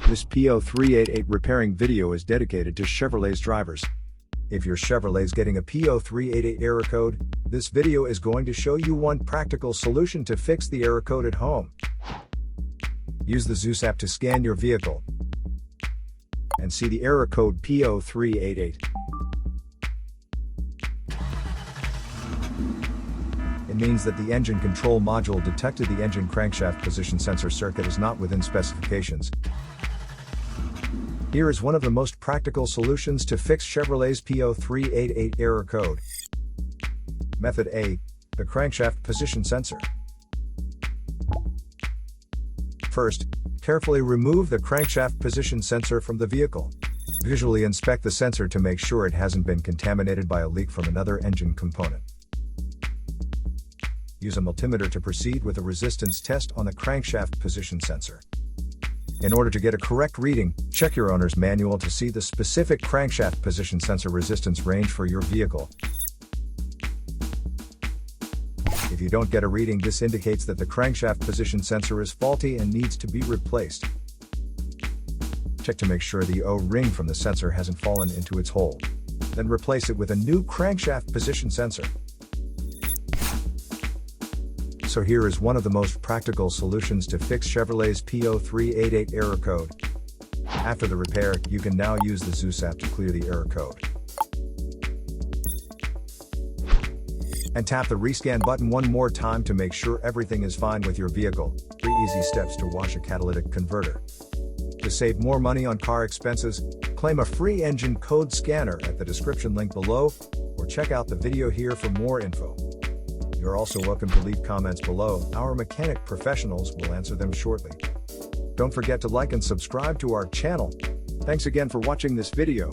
This P0388 repairing video is dedicated to Chevrolet's drivers. If your Chevrolet's getting a P0388 error code, this video is going to show you one practical solution to fix the error code at home. Use the Zeus app to scan your vehicle and see the error code P0388. It means that the engine control module detected the engine crankshaft position sensor circuit is not within specifications. Here is one of the most practical solutions to fix Chevrolet's P0388 error code. Method A. The crankshaft position sensor. First, carefully remove the crankshaft position sensor from the vehicle. Visually inspect the sensor to make sure it hasn't been contaminated by a leak from another engine component. Use a multimeter to proceed with a resistance test on the crankshaft position sensor. In order to get a correct reading, check your owner's manual to see the specific crankshaft position sensor resistance range for your vehicle. If you don't get a reading, this indicates that the crankshaft position sensor is faulty and needs to be replaced. Check to make sure the O-ring from the sensor hasn't fallen into its hole. Then replace it with a new crankshaft position sensor. So here is one of the most practical solutions to fix Chevrolet's P0388 error code. After the repair, you can now use the Zeus app to clear the error code. And tap the rescan button one more time to make sure everything is fine with your vehicle. 3 easy steps to wash a catalytic converter. To save more money on car expenses, claim a free engine code scanner at the description link below, or check out the video here for more info. You're also welcome to leave comments below. Our mechanic professionals will answer them shortly. Don't forget to like and subscribe to our channel. Thanks again for watching this video.